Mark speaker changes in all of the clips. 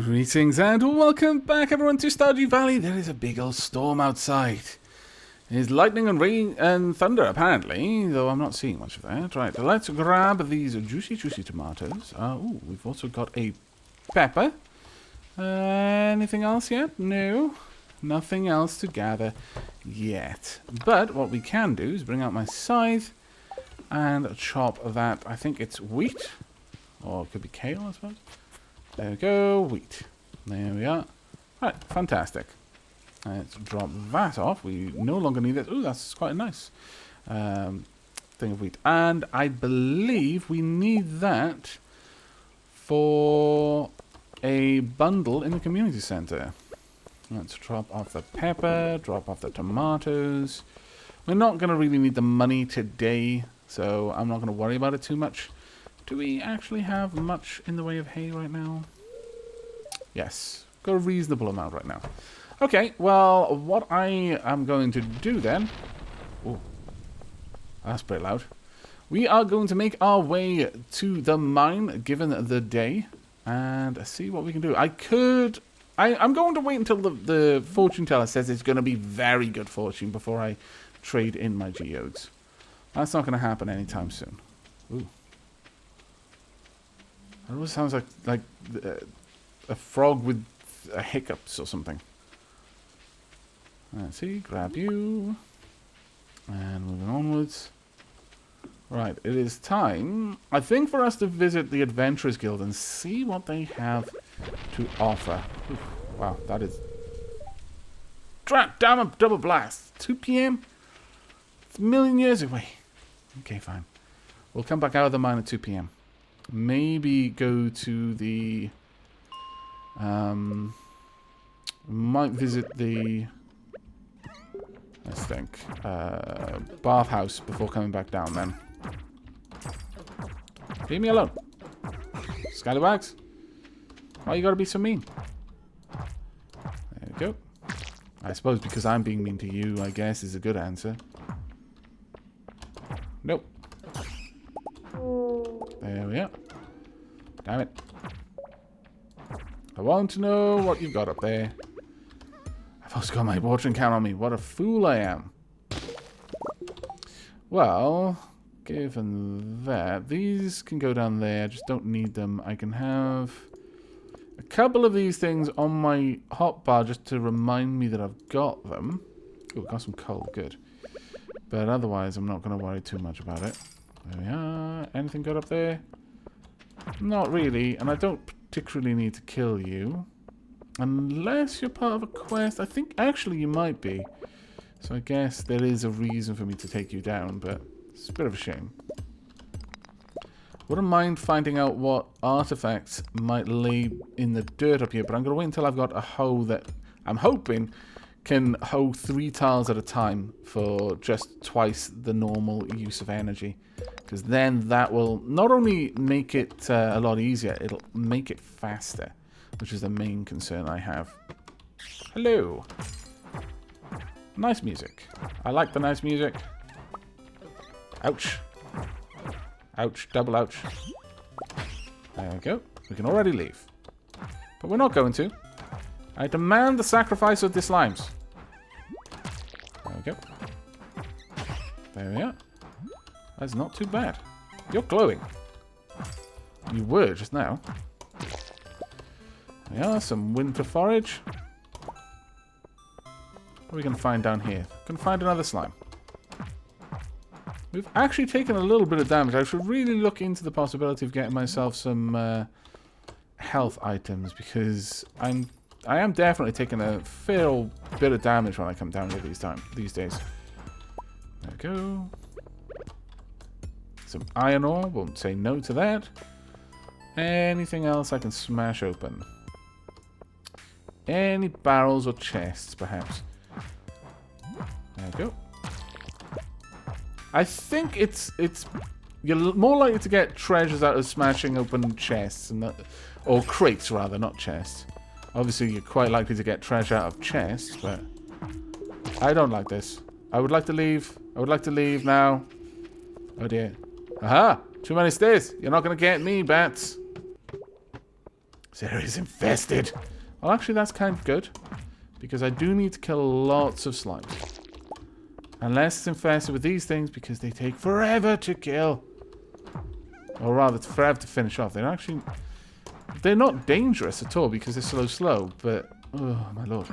Speaker 1: Greetings and welcome back everyone to Stardew Valley. There is a big old storm outside. There's lightning and rain and thunder apparently, though I'm not seeing much of that. Right, let's grab these juicy tomatoes. Ooh, we've also got a pepper. Anything else yet? No. Nothing else to gather yet. But what we can do is bring out my scythe and chop that. I think it's wheat. Or it could be kale, I suppose. There we go, wheat. There we are. Right, fantastic. Let's drop that off. We no longer need it. Ooh, that's quite a nice thing of wheat. And I believe we need that for a bundle in the community center. Let's drop off the pepper, drop off the tomatoes. We're not going to really need the money today, so I'm not going to worry about it too much. Do we actually have much in the way of hay right now? Yes, got a reasonable amount right now. Okay, well, what I am going to do then... Oh, that's pretty loud. We are going to make our way to the mine, given the day, and see what we can do. I'm going to wait until the fortune teller says it's going to be very good fortune before I trade in my geodes. That's not going to happen anytime soon. Ooh. It always sounds like a frog with hiccups or something. Let's see, grab you. And moving onwards. Right, it is time, I think, for us to visit the Adventurers Guild and see what they have to offer. Oof, wow, that is... Damn a double blast! 2 PM? It's a million years away. Okay, fine. We'll come back out of the mine at 2 PM. Maybe go to the... might visit the... Let's think. Bathhouse before coming back down then. Leave me alone. Scallywags. Why you gotta be so mean? There we go. I suppose because I'm being mean to you, I guess, is a good answer. Nope. There we are. Damn it. I want to know what you've got up there. I've also got my watering can on me. What a fool I am. Well, given that, these can go down there. I just don't need them. I can have a couple of these things on my hotbar just to remind me that I've got them. Oh, got some coal. Good. But otherwise, I'm not going to worry too much about it. There we are. Anything good up there? Not really. And I don't particularly need to kill you. Unless you're part of a quest. I think actually you might be. So I guess there is a reason for me to take you down, but it's a bit of a shame. Wouldn't mind finding out what artifacts might lay in the dirt up here, but I'm going to wait until I've got a hoe that I'm hoping can hoe 3 tiles at a time for just twice the normal use of energy. Because then that will not only make it a lot easier, it'll make it faster. Which is the main concern I have. Hello. Nice music. I like the nice music. Ouch. Ouch. Double ouch. There we go. We can already leave. But we're not going to. I demand the sacrifice of the slimes. There we go. There we are. That's not too bad. You're glowing. You were just now. Yeah, some winter forage. What are we going to find down here? Going to find another slime. We've actually taken a little bit of damage. I should really look into the possibility of getting myself some health items because I am definitely taking a fair bit of damage when I come down here these days. There we go. Some iron ore. Won't say no to that. Anything else I can smash open? Any barrels or chests, perhaps? There we go. I think it's you're more likely to get treasures out of smashing open chests, or crates rather, not chests. Obviously, you're quite likely to get treasure out of chests, but I don't like this. I would like to leave. I would like to leave now. Oh dear. Aha! Too many stairs. You're not going to get me, bats. This area is infested. Well, actually, that's kind of good. Because I do need to kill lots of slimes. Unless it's infested with these things, because they take forever to kill. Or rather, it's forever to finish off. They're not dangerous at all, because they're slow, but... Oh, my lord.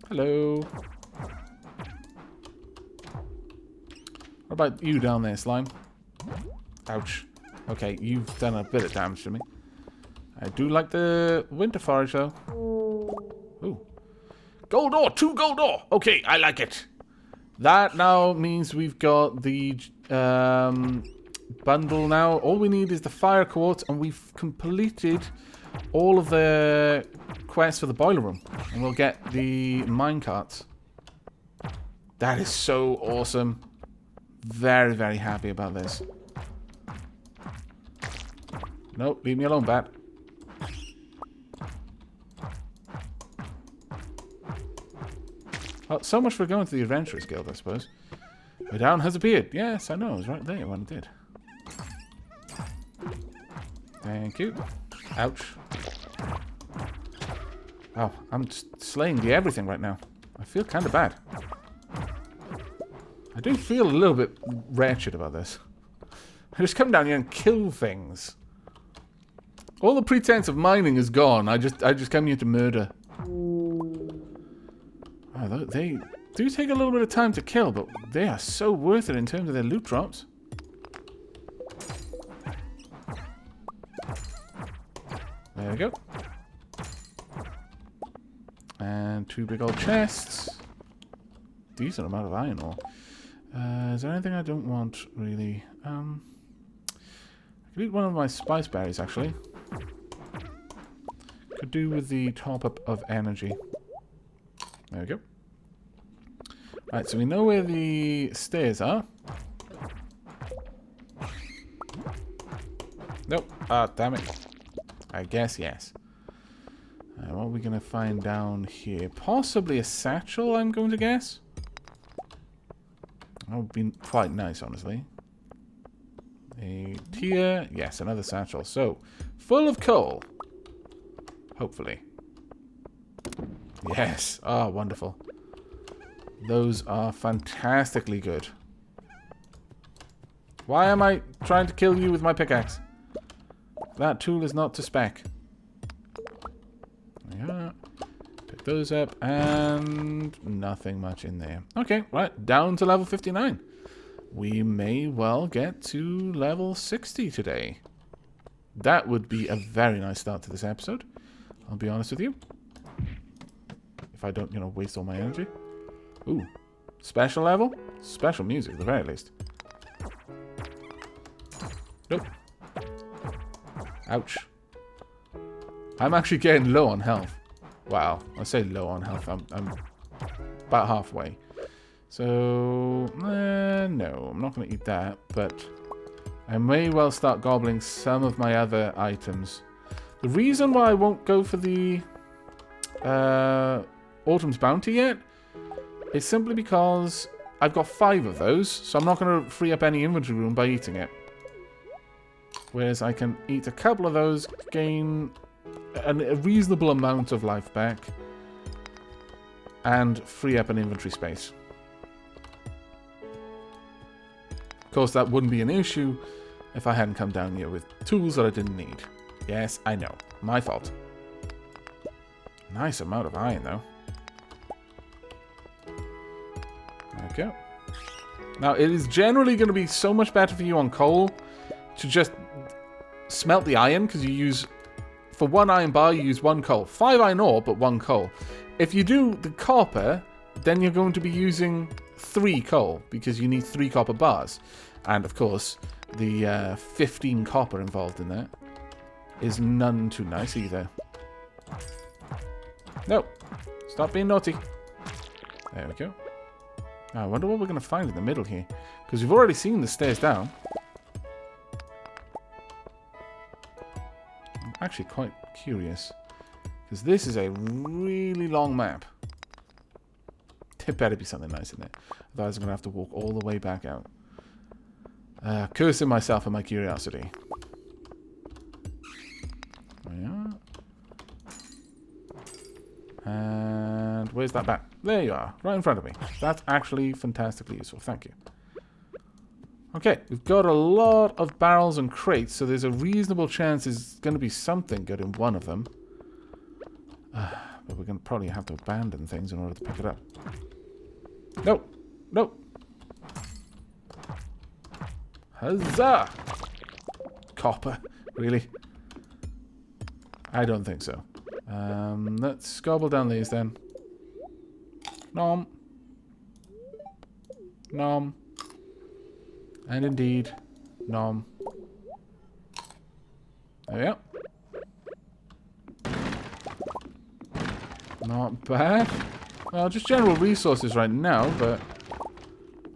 Speaker 1: Hello. What about you down there, slime? Ouch. Okay, you've done a bit of damage to me. I do like the winter forage, though. Ooh. Gold ore! 2 gold ore! Okay, I like it. That now means we've got the bundle now. All we need is the fire quartz, and we've completed all of the quests for the boiler room. And we'll get the minecarts. That is so awesome. Very, very happy about this. Nope, leave me alone, bat. Oh, so much for going to the Adventurers Guild, I suppose. A down has appeared. Yes, I know. It was right there when it did. Thank you. Ouch. Oh, I'm slaying the everything right now. I feel kind of bad. I do feel a little bit wretched about this. I just come down here and kill things. All the pretense of mining is gone. I just come here to murder. Oh, they do take a little bit of time to kill, but they are so worth it in terms of their loot drops. There we go. And 2 big old chests. Decent amount of iron ore. Is there anything I don't want, really? I could eat one of my spice berries, actually. Could do with the top-up of energy. There we go. Right, so we know where the stairs are. Nope. Ah, damn it. I guess yes. What are we going to find down here? Possibly a satchel, I'm going to guess. That would be quite nice, honestly. A tier. Yes, another satchel. So, full of coal. Hopefully. Yes. Oh, wonderful. Those are fantastically good. Why am I trying to kill you with my pickaxe? That tool is not to spec. Yeah. Pick those up, and nothing much in there. Okay, right, down to level 59. We may well get to level 60 today. That would be a very nice start to this episode. I'll be honest with you. If I don't, waste all my energy. Ooh. Special level? Special music, at the very least. Nope. Ouch. I'm actually getting low on health. Wow. I say low on health. I'm about halfway. So, no. I'm not going to eat that. But I may well start gobbling some of my other items. The reason why I won't go for the Autumn's Bounty yet is simply because I've got 5 of those. So I'm not going to free up any inventory room by eating it. Whereas I can eat a couple of those, gain a reasonable amount of life back, and free up an inventory space. Of course, that wouldn't be an issue if I hadn't come down here with tools that I didn't need. Yes, I know. My fault. Nice amount of iron, though. Okay. Now, it is generally going to be so much better for you on coal to just smelt the iron, because you use, for 1 iron bar, you use 1 coal. 5 iron ore, but 1 coal. If you do the copper, then you're going to be using 3 coal, because you need 3 copper bars. And, of course, the 15 copper involved in that is none too nice either. No. Stop being naughty. There we go. Now, I wonder what we're going to find in the middle here, because we've already seen the stairs down. Actually quite curious, because this is a really long map. There better be something nice in there, otherwise I'm going to have to walk all the way back out. Cursing myself and my curiosity. And where's that bat? There you are, right in front of me. That's actually fantastically useful. Thank you. Okay, we've got a lot of barrels and crates, so there's a reasonable chance there's going to be something good in one of them. But we're going to probably have to abandon things in order to pick it up. Nope. Nope. Huzzah! Copper. Really? I don't think so. Let's gobble down these then. Nom. Nom. And indeed, nom. There we go. Not bad. Well, just general resources right now, but...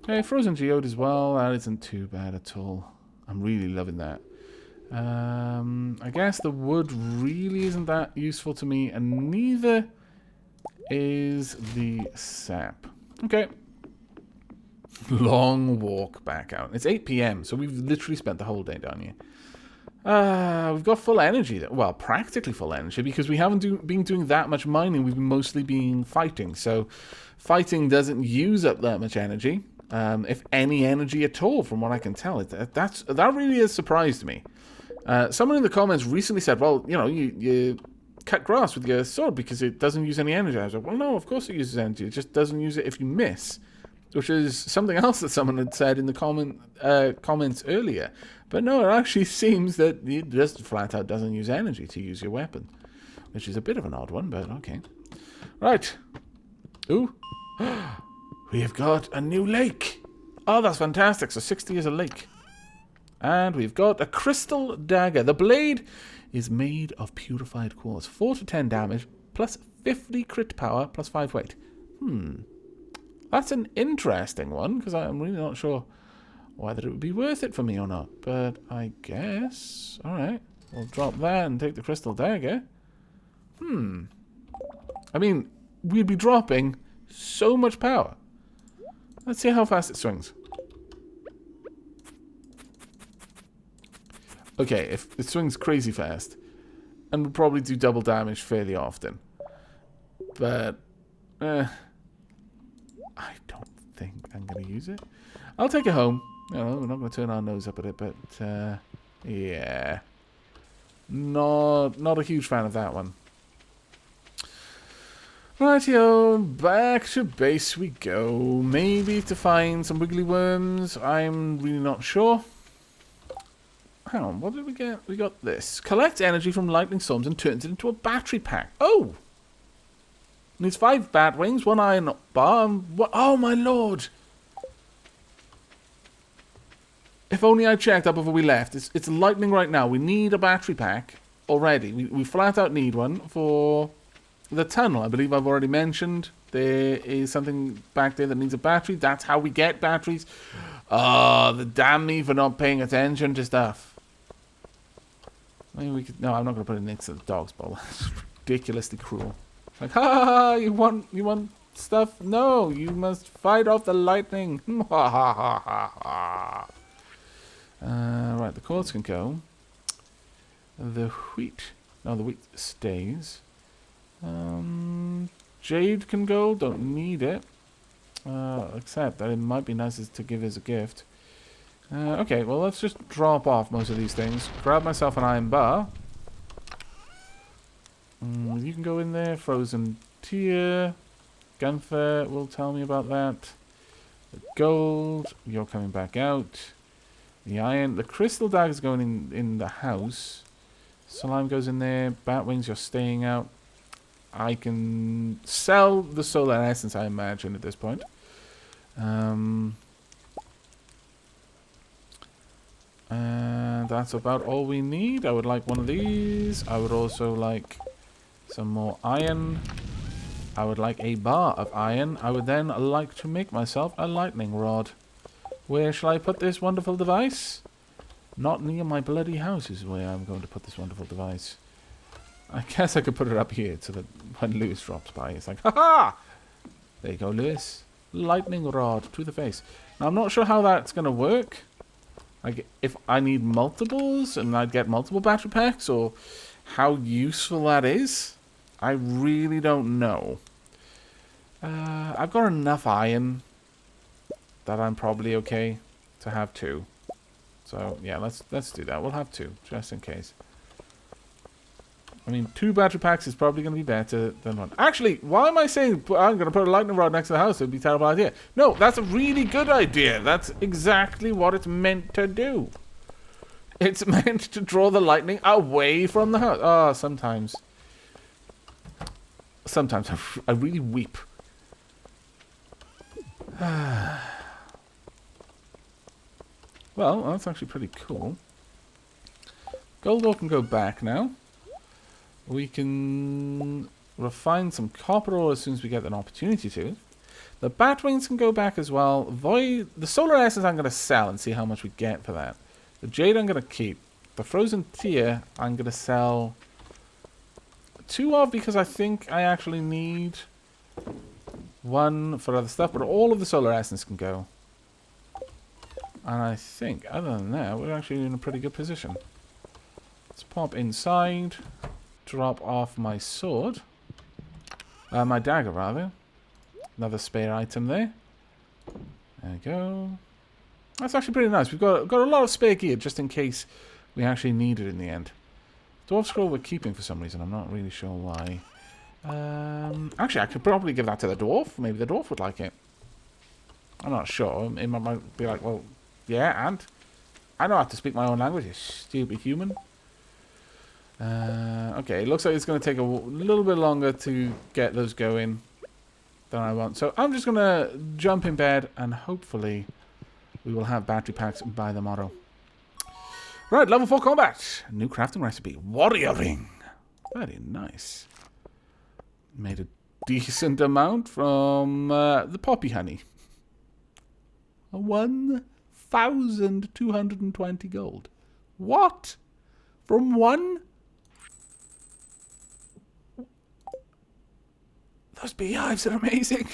Speaker 1: Okay, frozen geode as well. That isn't too bad at all. I'm really loving that. I guess the wood really isn't that useful to me, and neither is the sap. Okay. Long walk back out. It's 8 PM, so we've literally spent the whole day down here. We've got full energy. Well, practically full energy, because we haven't been doing that much mining. We've mostly been fighting. So fighting doesn't use up that much energy, if any energy at all, from what I can tell. That really has surprised me. Someone in the comments recently said, well, you know, you cut grass with your sword because it doesn't use any energy. I was like, well, no, of course it uses energy. It just doesn't use it if you miss. Which is something else that someone had said in the comments earlier. But no, it actually seems that it just flat out doesn't use energy to use your weapon. Which is a bit of an odd one, but okay. Right. Ooh. We have got a new lake. Oh, that's fantastic. So 60 is a lake. And we've got a crystal dagger. The blade is made of purified quartz. 4 to 10 damage, plus 50 crit power, plus 5 weight. That's an interesting one, because I'm really not sure whether it would be worth it for me or not. But I guess... Alright, we'll drop that and take the crystal dagger. I mean, we'd be dropping so much power. Let's see how fast it swings. Okay, if it swings crazy fast, and we'll probably do double damage fairly often. But... I don't think I'm going to use it. I'll take it home. You know, we're not going to turn our nose up at it, but yeah. Not a huge fan of that one. Rightio, back to base we go. Maybe to find some wiggly worms. I'm really not sure. Hang on, what did we get? We got this. Collect energy from lightning storms and turns it into a battery pack. Oh! Needs 5 bat wings, 1 iron bar, and oh my lord! If only I checked up before we left. It's lightning right now. We need a battery pack already. We flat out need one for the tunnel. I believe I've already mentioned there is something back there that needs a battery. That's how we get batteries. Oh, the damn me for not paying attention to stuff. Maybe we could... No, I'm not going to put it next to the dog's bowl. That's ridiculously cruel. Like, ha ha ha, you want stuff? No, you must fight off the lightning. Ha ha ha ha ha. Right, the quartz can go. The wheat. No, the wheat stays. Jade can go, don't need it. Except that it might be nice to give as a gift. Okay, well, let's just drop off most of these things. Grab myself an iron bar. You can go in there. Frozen tear. Gunther will tell me about that. The gold. You're coming back out. The iron. The crystal dagger is going in the house. Slime goes in there. Batwings, you're staying out. I can sell the solar essence, I imagine, at this point. And that's about all we need. I would like one of these. I would also like some more iron. I would like a bar of iron. I would then like to make myself a lightning rod. Where shall I put this wonderful device? Not near my bloody house is where I'm going to put this wonderful device. I guess I could put it up here so that when Lewis drops by, it's like, ha-ha! There you go, Lewis. Lightning rod to the face. Now, I'm not sure how that's going to work. Like, if I need multiples and I'd get multiple battery packs, or how useful that is. I really don't know. I've got enough iron that I'm probably okay to have 2. So yeah, let's do that. We'll have 2 just in case. I mean, 2 battery packs is probably going to be better than 1. Actually, why am I saying I'm going to put a lightning rod next to the house? It would be a terrible idea. No, that's a really good idea. That's exactly what it's meant to do. It's meant to draw the lightning away from the house. Oh, sometimes I really weep. Well, that's actually pretty cool. Gold ore can go back now. We can refine some copper ore as soon as we get an opportunity to. The bat wings can go back as well. The solar essence I'm going to sell and see how much we get for that. The jade I'm going to keep. The frozen tear I'm going to sell 2 of because I think I actually need 1 for other stuff. But all of the solar essence can go. And I think, other than that, we're actually in a pretty good position. Let's pop inside. Drop off my sword. My dagger, rather. Another spare item there. There we go. That's actually pretty nice. We've got a lot of spare gear just in case we actually need it in the end. Dwarf scroll we're keeping for some reason. I'm not really sure why. Actually, I could probably give that to the dwarf. Maybe the dwarf would like it. I'm not sure. It might be like, well, yeah, and I know how to speak my own language, you stupid human. Okay, it looks like it's going to take a little bit longer to get those going than I want. So I'm just going to jump in bed and hopefully we will have battery packs by tomorrow. Right, level 4 combat. New crafting recipe. Warrior ring. Very nice. Made a decent amount from the poppy honey. 1,220 gold. What? From 1? Those beehives are amazing.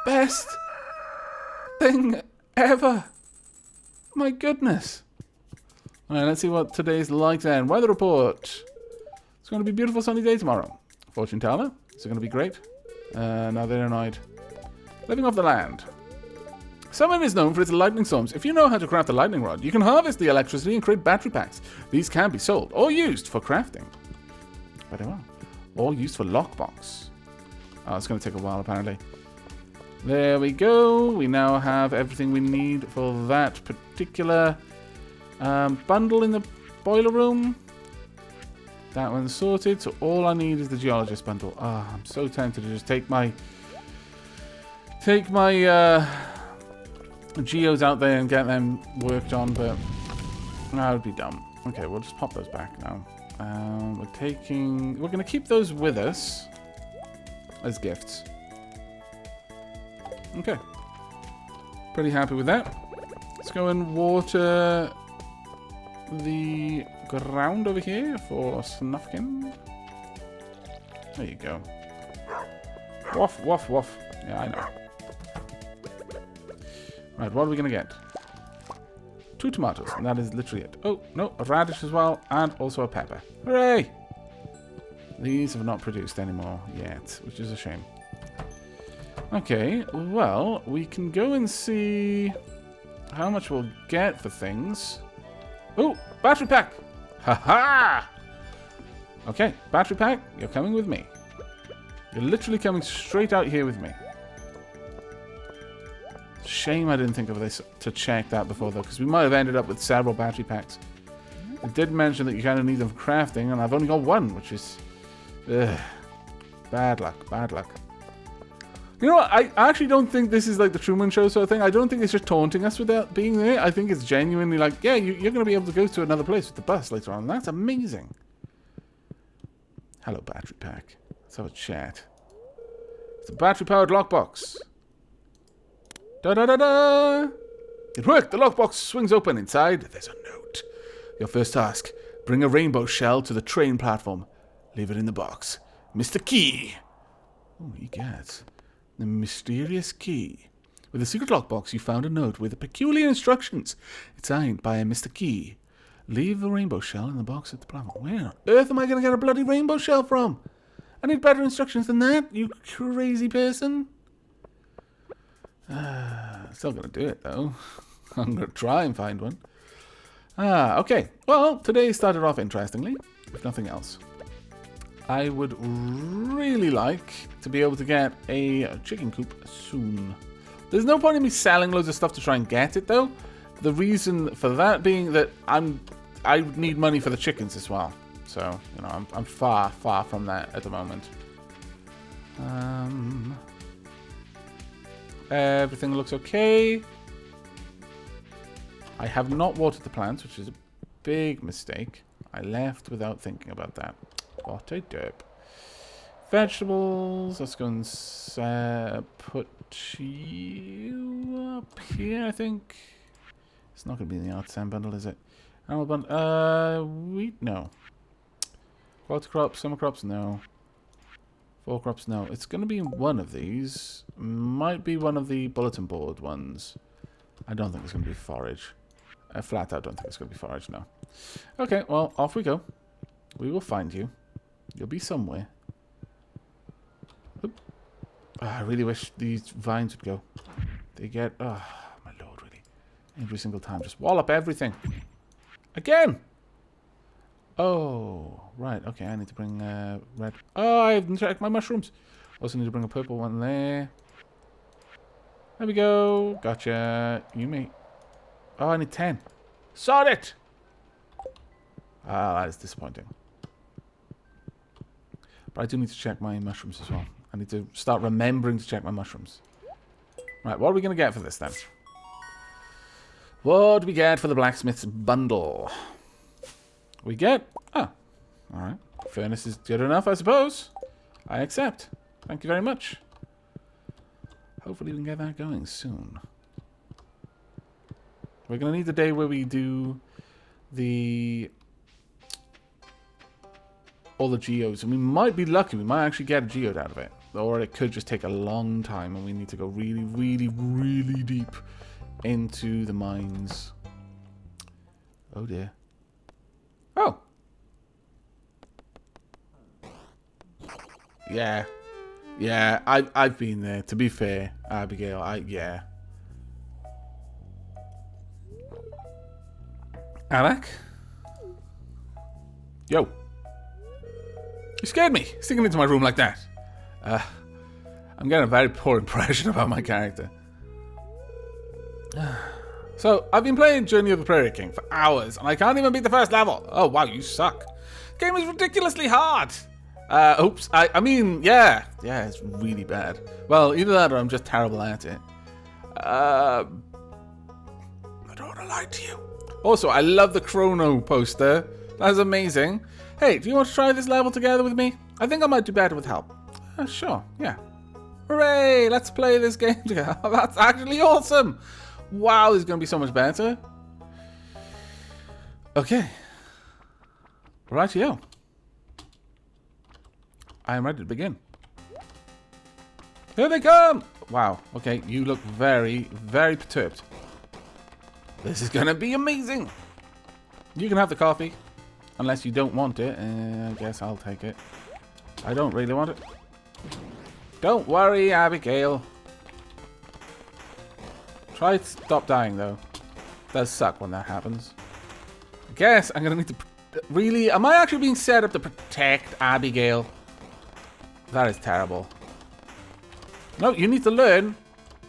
Speaker 1: Best thing ever. My goodness. Alright, let's see what today's like then. Weather report. It's going to be a beautiful sunny day tomorrow. Fortune teller. Is it going to be great? No, they're annoyed. Living off the land. Summer is known for its lightning storms. If you know how to craft a lightning rod, you can harvest the electricity and create battery packs. These can be sold or used for crafting. Very well. Or used for lockbox. Oh, it's going to take a while, apparently. There we go. We now have everything we need for that particular bundle in the boiler room. That one's sorted. So all I need is the geologist bundle. Ah, I'm so tempted to just take my geos out there and get them worked on, but that would be dumb. Okay, we'll just pop those back now. We're going to keep those with us as gifts. Okay. Pretty happy with that. Let's go and water the ground over here for Snufkin. There you go. Woof, woof, woof. Yeah, I know. Right, what are we going to get? 2 tomatoes, and that is literally it. Oh, no, a radish as well, and also a pepper. Hooray! These have not produced anymore yet, which is a shame. Okay, well, we can go and see how much we'll get for things. Oh, battery pack! Ha-ha! Okay, battery pack, you're coming with me. You're literally coming straight out here with me. Shame I didn't think of this to check that before, though, because we might have ended up with several battery packs. It did mention that you kind of need them for crafting, and I've only got 1, which is... ugh. Bad luck, bad luck. You know what? I actually don't think this is like the Truman Show sort of thing. I don't think it's just taunting us without being there. I think it's genuinely like, yeah, you're going to be able to go to another place with the bus later on. That's amazing. Hello, battery pack. Let's have a chat. It's a battery-powered lockbox. Da-da-da-da! It worked! The lockbox swings open. Inside, there's a note. Your first task, bring a rainbow shell to the train platform. Leave it in the box. Mr. Key! Oh, you get the mysterious key. With a secret lockbox, you found a note with peculiar instructions. It's signed by a Mr. Key. Leave the rainbow shell in the box at the platform. Where on earth am I going to get a bloody rainbow shell from? I need better instructions than that, you crazy person. Still gonna do it, though. I'm gonna try and find one. Okay. Well, today started off interestingly, if nothing else. I would really like to be able to get a chicken coop soon. There's no point in me selling loads of stuff to try and get it, though. The reason for that being that I need money for the chickens as well. So, you know, I'm far, far from that at the moment. Everything looks okay. I have not watered the plants, which is a big mistake. I left without thinking about that. What a derp. Vegetables. Let's go and put you up here, I think. It's not going to be in the artisan bundle, is it? Animal bundle. Wheat? No. Quality crops, summer crops? No. Fall crops? No. It's going to be in one of these. Might be one of the bulletin board ones. I don't think it's going to be forage. Flat out, don't think it's going to be forage, no. Okay, well, off we go. We will find you. You'll be somewhere. Oop. I really wish these vines would go. They get... Oh, my lord, really. Every single time. Just wallop everything. Again! Oh, right. Okay, I need to bring red... Oh, I haven't checked my mushrooms. Also need to bring a purple one there. There we go. Gotcha. You may... Oh, I need 10. Sod it! Ah, that is disappointing. But I do need to check my mushrooms as well. I need to start remembering to check my mushrooms. Right, what are we going to get for this then? What do we get for the blacksmith's bundle? We get... Ah, alright. Furnace is good enough, I suppose. I accept. Thank you very much. Hopefully we can get that going soon. We're going to need the day where we do the... all the geodes. And we might be lucky. We might actually get a geode out of it. Or it could just take a long time and we need to go really, really, really deep into the mines. Oh dear. Oh! Yeah. Yeah, I've been there. To be fair, Abigail, yeah. Aavak? Yo. You scared me, sticking into my room like that. I'm getting a very poor impression about my character. So, I've been playing Journey of the Prairie King for hours, and I can't even beat the first level. Oh, wow, you suck. The game is ridiculously hard. Oops. I mean, yeah. Yeah, it's really bad. Well, either that or I'm just terrible at it. I don't want to lie to you. Also, I love the Chrono poster. That's amazing. Hey, do you want to try this level together with me? I think I might do better with help. Sure, yeah. Hooray! Let's play this game together. That's actually awesome. Wow, this is going to be so much better. Okay. Rightio. I am ready to begin. Here they come! Wow, okay, you look very, very perturbed. This is going to be amazing. You can have the coffee. Unless you don't want it. I guess I'll take it. I don't really want it. Don't worry, Abigail. Try to stop dying, though. It does suck when that happens. I guess I'm going to need to... Really? Am I actually being set up to protect Abigail? That is terrible. No, you need to learn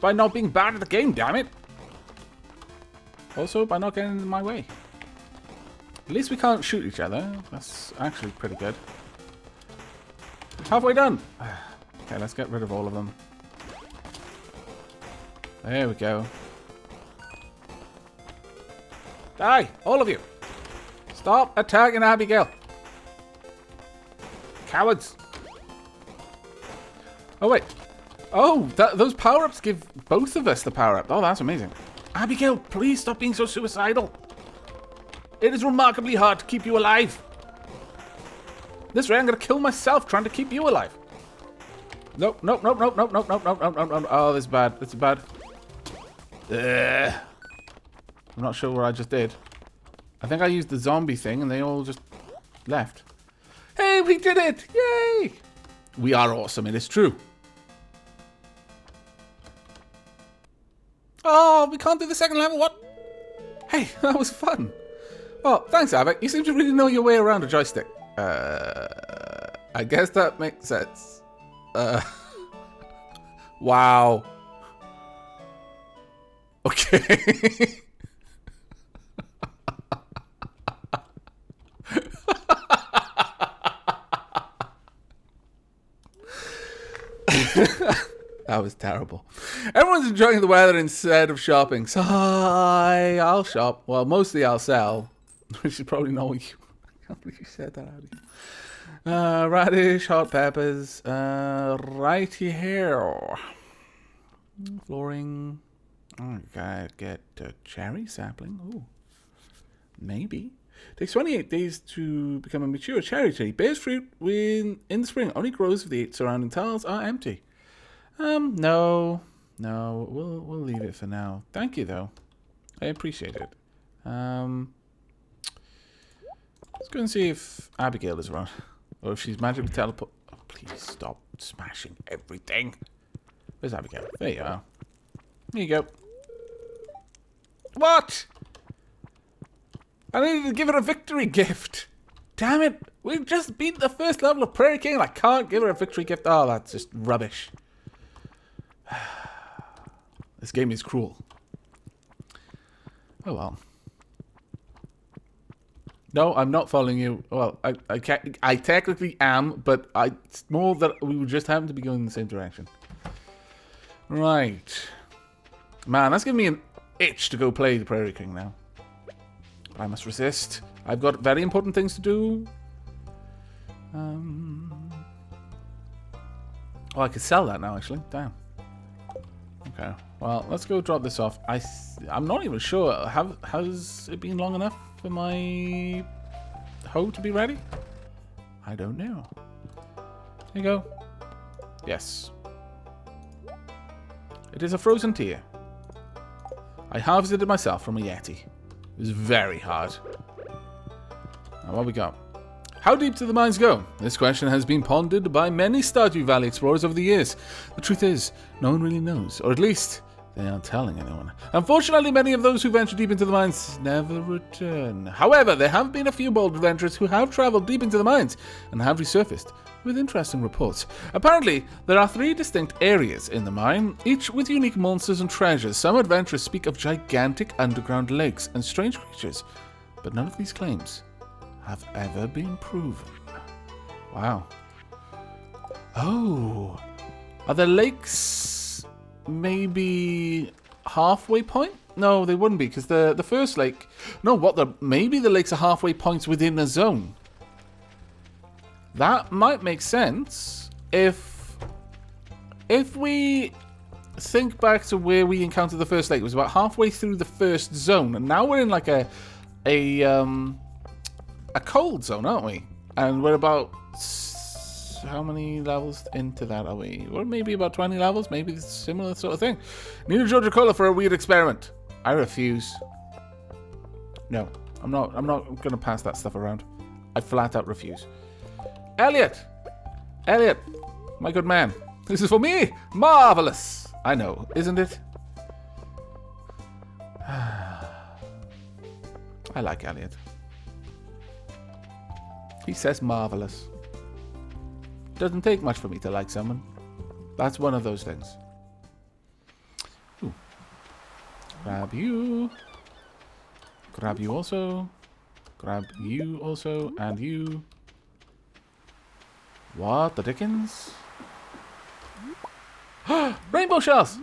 Speaker 1: by not being bad at the game, damn it. Also, by not getting in my way. At least we can't shoot each other. That's actually pretty good. Halfway done. Okay, let's get rid of all of them. There we go. Die, all of you. Stop attacking Abigail. Cowards. Oh, wait. Oh, those power-ups give both of us the power-up. Oh, that's amazing. Abigail, please stop being so suicidal. It is remarkably hard to keep you alive. This way, I'm going to kill myself trying to keep you alive. Nope, nope, nope, nope, nope, nope, nope, nope, nope, nope, nope. Oh, this is bad. This is bad. I'm not sure what I just did. I think I used the zombie thing and they all just left. Hey, we did it! Yay! We are awesome, it is true. Oh, we can't do the second level, what? Hey, that was fun. Well, thanks, Aavak. You seem to really know your way around a joystick. I guess that makes sense. Wow. Okay. That was terrible. Everyone's enjoying the weather instead of shopping. So I'll shop. Well, mostly I'll sell. Which is probably not what you... I can't believe you said that out of you. Radish, hot peppers. Right here. Flooring. Oh, gotta get a cherry sapling. Ooh. Maybe. Takes 28 days to become a mature cherry tree. Bears fruit in the spring. Only grows if the 8 surrounding tiles are empty. No. We'll leave it for now. Thank you, though. I appreciate it. Let's go and see if Abigail is around. Or if she's magically teleport. Oh, please stop smashing everything. Where's Abigail? There you are. Here you go. What? I needed to give her a victory gift. Damn it. We've just beat the first level of Prairie King and I can't give her a victory gift. Oh, that's just rubbish. This game is cruel. Oh well. No, I'm not following you. Well, I technically am, but it's more that we would just happen to be going in the same direction. Right. Man, that's giving me an itch to go play the Prairie King now. But I must resist. I've got very important things to do. Oh, I could sell that now, actually. Damn. Okay. Well, let's go drop this off. I'm not even sure. Has it been long enough for my hoe to be ready? I don't know. Here you go. Yes. It is a frozen tear. I harvested it myself from a yeti. It was very hard. Now what we got? How deep do the mines go? This question has been pondered by many Stardew Valley explorers over the years. The truth is, no one really knows, or at least they aren't telling anyone. Unfortunately, many of those who venture deep into the mines never return. However, there have been a few bold adventurers who have traveled deep into the mines and have resurfaced with interesting reports. Apparently, there are 3 distinct areas in the mine, each with unique monsters and treasures. Some adventurers speak of gigantic underground lakes and strange creatures, but none of these claims have ever been proven. Wow. Oh. Are the lakes maybe halfway point? No, they wouldn't be, because the first lake... No, maybe the lakes are halfway points within a zone. That might make sense if we think back to where we encountered the first lake. It was about halfway through the first zone, and now we're in like a cold zone, aren't we? And we're about... How many levels into that are we? Or maybe about 20 levels? Maybe it's a similar sort of thing. Need a Georgia Cola for a weird experiment. I refuse. No, I'm not going to pass that stuff around. I flat out refuse. Elliot! Elliot! My good man. This is for me! Marvelous! I know, isn't it? I like Elliot. He says marvelous. Doesn't take much for me to like someone. That's one of those things. Ooh. Grab you. Grab you also. Grab you also. And you. What the dickens? Rainbow shells!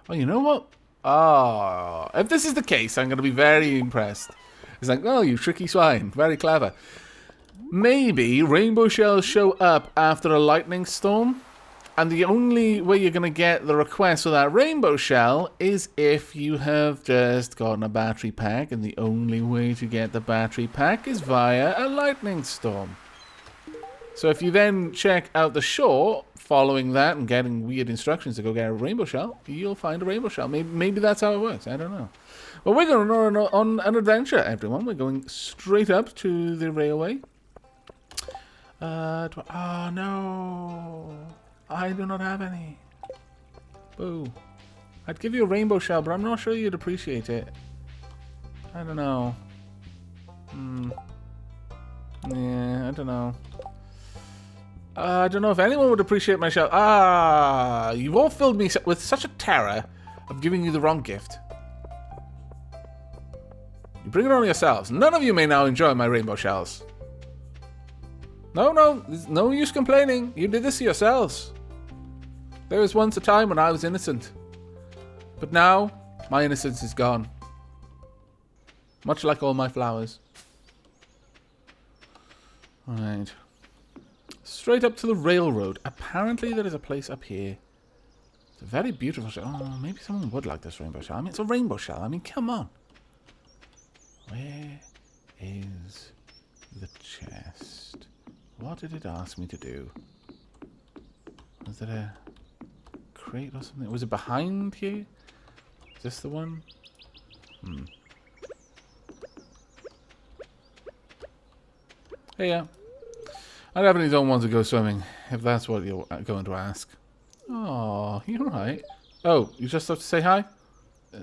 Speaker 1: Oh, you know what? Oh, if this is the case, I'm going to be very impressed. It's like, oh, you tricky swine. Very clever. Maybe rainbow shells show up after a lightning storm, and the only way you're going to get the request for that rainbow shell is if you have just gotten a battery pack, and the only way to get the battery pack is via a lightning storm. So if you then check out the shore, following that and getting weird instructions to go get a rainbow shell, you'll find a rainbow shell. Maybe that's how it works. I don't know. But we're going on an adventure, everyone. We're going straight up to the railway. Oh, no. I do not have any. Boo. I'd give you a rainbow shell, but I'm not sure you'd appreciate it. I don't know. Yeah, I don't know. I don't know if anyone would appreciate my shell. You've all filled me with such a terror of giving you the wrong gift. You bring it on yourselves. None of you may now enjoy my rainbow shells. No, there's no use complaining. You did this to yourselves. There was once a time when I was innocent. But now, my innocence is gone. Much like all my flowers. Alright. Straight up to the railroad. Apparently there is a place up here. It's a very beautiful shell. Oh, maybe someone would like this rainbow shell. I mean, it's a rainbow shell. I mean, come on. Where is the chest? What did it ask me to do? Was it a crate or something? Was it behind here? Is this the one? Hey, yeah. I definitely don't want to go swimming, if that's what you're going to ask. Oh, you're right. Oh, you just have to say hi?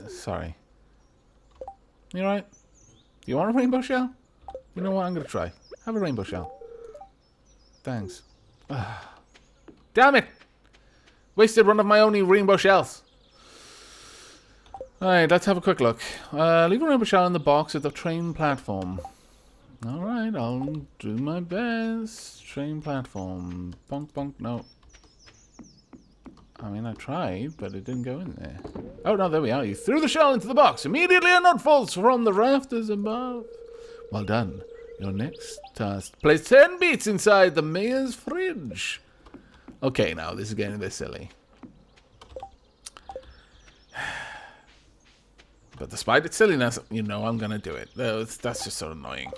Speaker 1: Sorry. You alright? You want a rainbow shell? You know what? I'm going to try. Have a rainbow shell. Thanks. Damn it! Wasted one of my only rainbow shells. Alright, let's have a quick look. Leave a rainbow shell in the box at the train platform. Alright, I'll do my best. Train platform. Bonk, bonk, no. I mean, I tried, but it didn't go in there. Oh, no, there we are. You threw the shell into the box. Immediately a note falls from the rafters above. Well done. Your next task. Place 10 beats inside the mayor's fridge. Okay, now, this is getting a bit silly. But despite its silliness, you know I'm going to do it. That's just so annoying.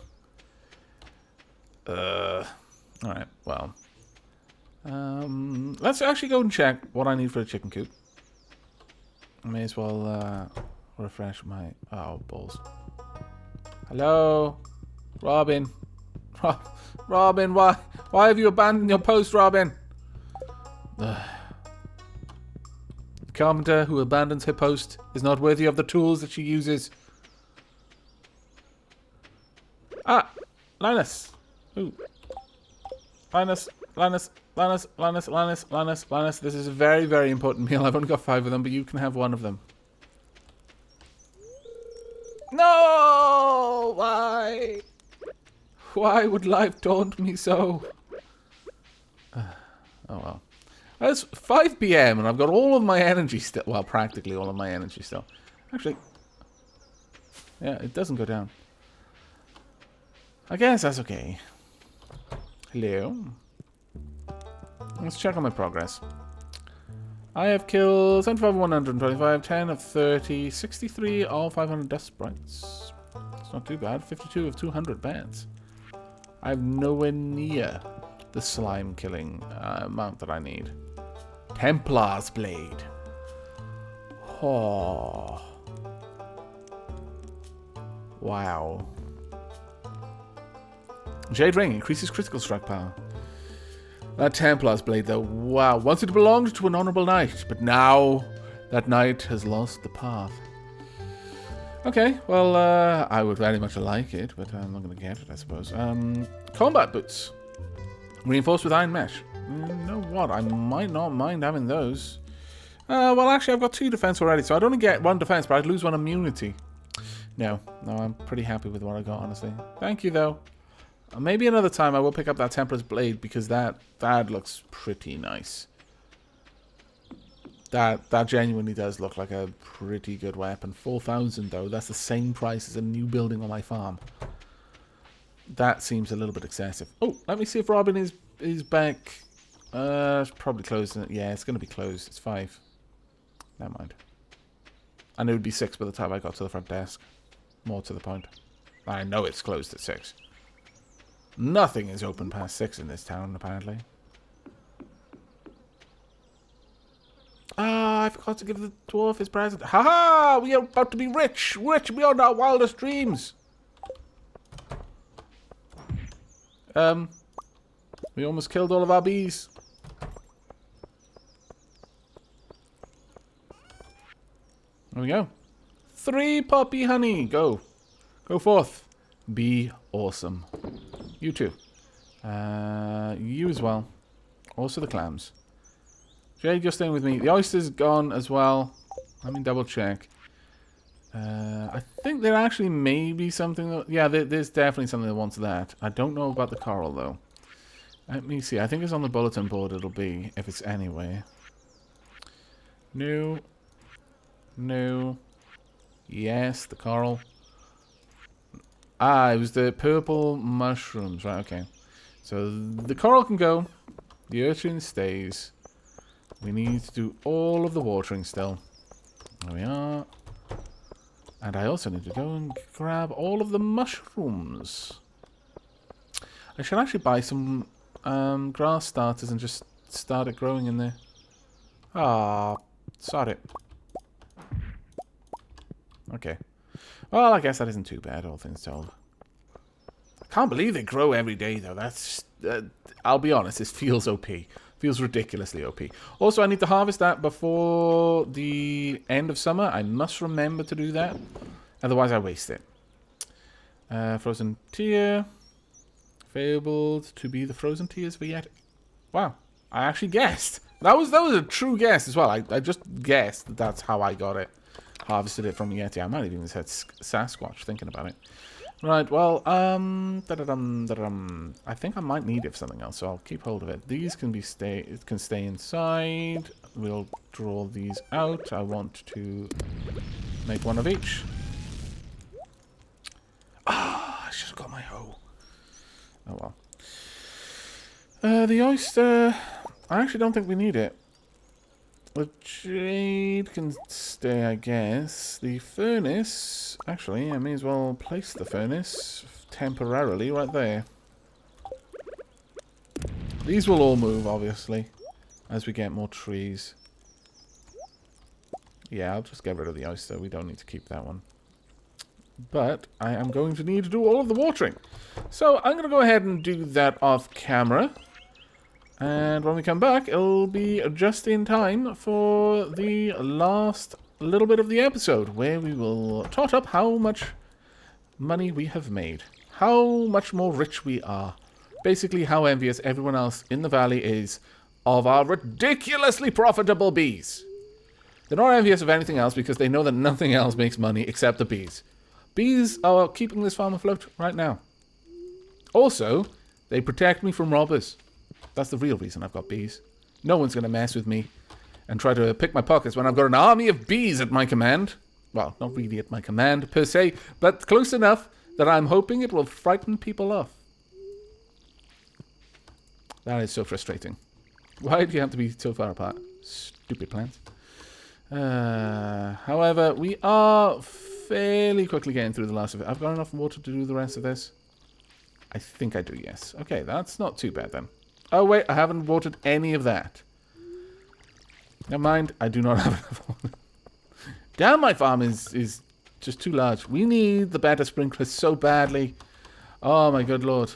Speaker 1: Alright, well. Let's actually go and check what I need for a chicken coop. I may as well refresh my... Oh, balls. Hello? Robin. Robin, why have you abandoned your post, Robin? The carpenter who abandons her post is not worthy of the tools that she uses. Ah! Linus! Ooh. Linus, this is a very, very important meal. I've only got 5 of them, but you can have 1 of them. No! Why? Why would life taunt me so? Oh well. It's 5 PM and I've got all of my energy still. Well, practically all of my energy still. Actually, yeah, it doesn't go down. I guess that's okay. Hello. Let's check on my progress. I have killed 75 of 125, 10 of 30, 63, all 500 death sprites. It's not too bad. 52 of 200 bats. I have nowhere near the slime killing amount that I need. Templar's Blade. Oh. Wow. Jade Ring increases critical strike power. That Templar's Blade, though, wow. Once it belonged to an honorable knight, but now that knight has lost the path. Okay, well, I would very much like it, but I'm not going to get it, I suppose. Combat boots. Reinforced with iron mesh. You know what? I might not mind having those. Well, actually, I've got 2 defense already, so I'd only get 1 defense, but I'd lose 1 immunity. No, I'm pretty happy with what I got, honestly. Thank you, though. Maybe another time I will pick up that Templar's Blade, because that looks pretty nice. That genuinely does look like a pretty good weapon. 4,000 though, that's the same price as a new building on my farm. That seems a little bit excessive. Oh, let me see if Robin is back. It's probably closed. Yeah, it's going to be closed. It's 5. Never mind. And it would be 6 by the time I got to the front desk. More to the point. I know it's closed at 6. Nothing is open past 6 in this town, apparently. Ah, I forgot to give the dwarf his present. Ha-ha! We are about to be rich! Rich beyond our wildest dreams! We We almost killed all of our bees. There we go. 3 poppy honey. Go. Go forth. Be awesome. You too. You as well. Also the clams. Jade, you're staying with me. The oyster's gone as well. Let me double check. I think there actually may be something that... Yeah, there's definitely something that wants that. I don't know about the coral, though. Let me see. I think it's on the bulletin board it'll be, if it's anywhere. No. No. Yes, the coral. Ah, it was the purple mushrooms. Right, okay. So the coral can go. The urchin stays. We need to do all of the watering still. There we are. And I also need to go and grab all of the mushrooms. I should actually buy some grass starters and just start it growing in there. Ah, sorry. Okay. Well, I guess that isn't too bad, all things told. I can't believe they grow every day, though. That's... I'll be honest, this feels OP. Feels ridiculously OP. Also, I need to harvest that before the end of summer. I must remember to do that. Otherwise, I waste it. Frozen tear. Fabled to be the frozen tears for yet. Wow. I actually guessed. That was a true guess as well. I just guessed that that's how I got it. Harvested it from Yeti. I might have even said Sasquatch thinking about it. Right, well, I think I might need it for something else, so I'll keep hold of it. These can stay inside. We'll draw these out. I want to make one of each. Ah, I should have got my hoe. Oh well. The oyster, I actually don't think we need it. The jade can stay, I guess. The furnace... Actually, I may as well place the furnace temporarily right there. These will all move, obviously, as we get more trees. Yeah, I'll just get rid of the oyster. We don't need to keep that one. But I am going to need to do all of the watering. So I'm going to go ahead and do that off camera. And when we come back, it'll be just in time for the last little bit of the episode, where we will tot up how much money we have made. How much more rich we are. Basically, how envious everyone else in the valley is of our ridiculously profitable bees. They're not envious of anything else because they know that nothing else makes money except the bees. Bees are keeping this farm afloat right now. Also, they protect me from robbers. That's the real reason I've got bees. No one's going to mess with me and try to pick my pockets when I've got an army of bees at my command. Well, not really at my command, per se, but close enough that I'm hoping it will frighten people off. That is so frustrating. Why do you have to be so far apart? Stupid plants. However, we are fairly quickly getting through the last of it. I've got enough water to do the rest of this. I think I do, yes. Okay, that's not too bad then. Oh, wait, I haven't watered any of that. Never mind, I do not have enough water. Damn, my farm is just too large. We need the better sprinklers so badly. Oh, my good lord.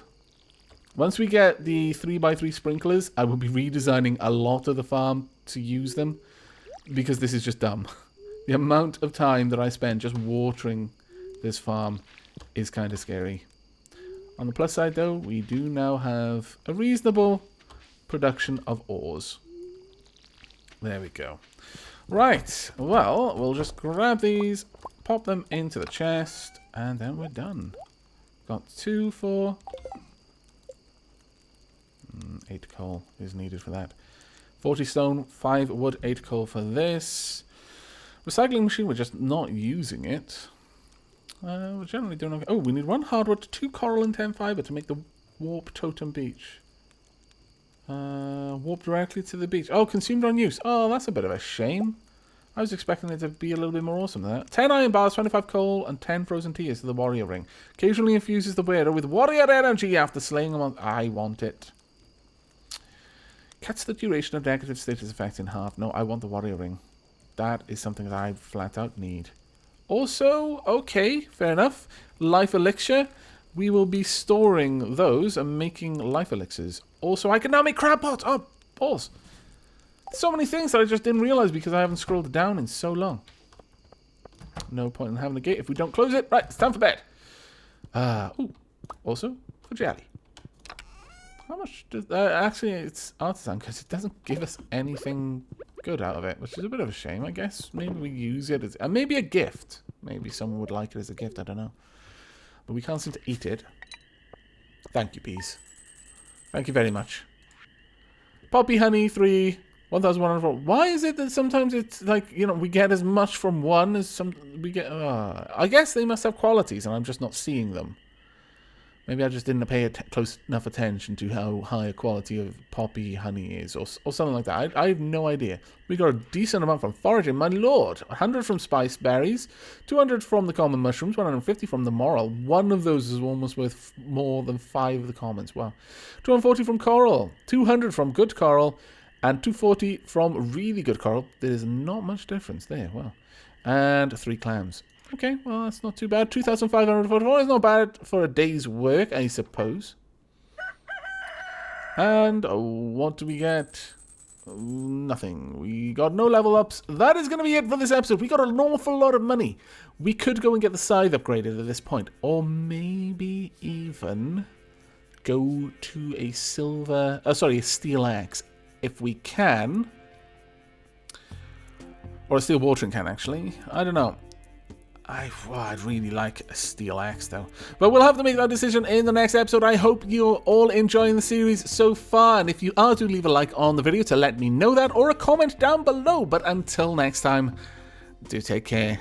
Speaker 1: Once we get the 3x3 sprinklers, I will be redesigning a lot of the farm to use them. Because this is just dumb. The amount of time that I spend just watering this farm is kind of scary. On the plus side, though, we do now have a reasonable production of ores. There we go. Right, well, we'll just grab these, pop them into the chest, and then we're done. Got 2, 4... 8 coal is needed for that. 40 stone, 5 wood, 8 coal for this. Recycling machine, we're just not using it. We're generally doing okay. Oh, we need 1 hardwood, 2 coral, and 10 fiber to make the warp totem beach. Warp directly to the beach. Oh, consumed on use. Oh, that's a bit of a shame. I was expecting it to be a little bit more awesome than that. 10 iron bars, 25 coal, and 10 frozen tears to the warrior ring. Occasionally infuses the wearer with warrior energy after slaying them on... I want it. Cuts the duration of negative status effects in half. No, I want the warrior ring. That is something that I flat out need. Also, okay, fair enough. Life elixir. we will be storing those and making life elixirs. Also, I can now make crab pots. Oh, balls. So many things that I just didn't realize because I haven't scrolled down in so long. No point in having a gate if we don't close it. Right, it's time for bed. Ooh, also for jelly. How much does... actually, it's artisan because it doesn't give us anything good out of it, which is a bit of a shame, I guess. Maybe we use it as... maybe a gift. Maybe someone would like it as a gift, I don't know. But we can't seem to eat it. Thank you, peas. Thank you very much. Poppy honey, 3... 1,104. Why is it that sometimes it's like, you know, we get as much from one as some... we get... I guess they must have qualities and I'm just not seeing them. Maybe I just didn't pay close enough attention to how high a quality of poppy honey is, or something like that. I have no idea. We got a decent amount from foraging, my lord. 100 from spice berries, 200 from the common mushrooms, 150 from the morel. One of those is almost worth more than 5 of the commons. Wow. 240 from coral, 200 from good coral, and 240 from really good coral. There's not much difference there. Wow. And 3 clams. Okay, well, that's not too bad. 2,544 is not bad for a day's work, I suppose. And what do we get? Nothing. We got no level ups. That is going to be it for this episode. We got an awful lot of money. We could go and get the scythe upgraded at this point. Or maybe even go to a silver... a steel axe. If we can. Or a steel watering can, actually. I don't know. I'd really like a steel axe, though. But we'll have to make that decision in the next episode. I hope you're all enjoying the series so far. And if you are, do leave a like on the video to let me know that. Or a comment down below. But until next time, do take care.